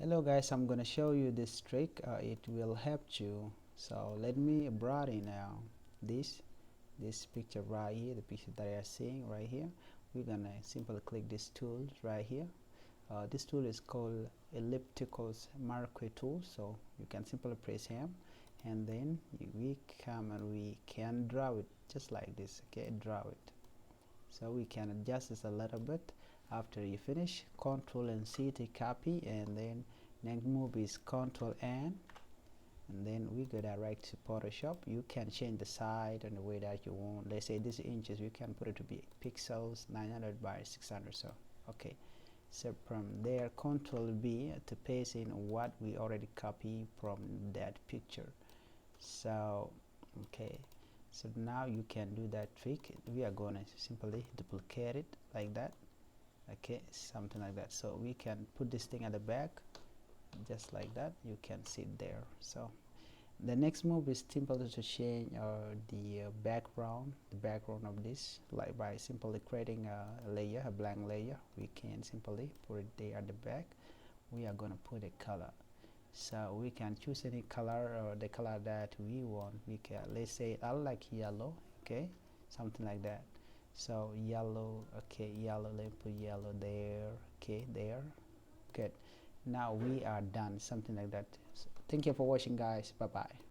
Hello guys, I'm gonna show you this trick. It will help you. So let me broaden now this picture right here, the picture that you are seeing right here. We're gonna simply click this tool right here. This tool is called elliptical marquee tool, so you can simply press him and then we come and we can draw it just like this. Okay, draw it. So we can adjust this a little bit. After you finish, Control and C to copy, and then next move is Control N, and then we go direct to Photoshop. You can change the size and the way that you want. Let's say this inches, we can put it to be pixels 900 by 600. So okay, so from there Control B to paste in what we already copied from that picture. So okay, so now you can do that trick. We are going to simply duplicate it like that. Okay, something like that. So we can put this thing at the back just like that. You can see it there. So the next move is simply to change the background of this, like by simply creating a layer, a blank layer. We can simply put it there at the back. We are going to put a color, so we can choose any color or the color that we want. We can, let's say I like yellow. Okay, something like that. So yellow, okay, yellow, let me put yellow there. Okay, there, good. Now we are done, something like that. So thank you for watching guys, bye bye.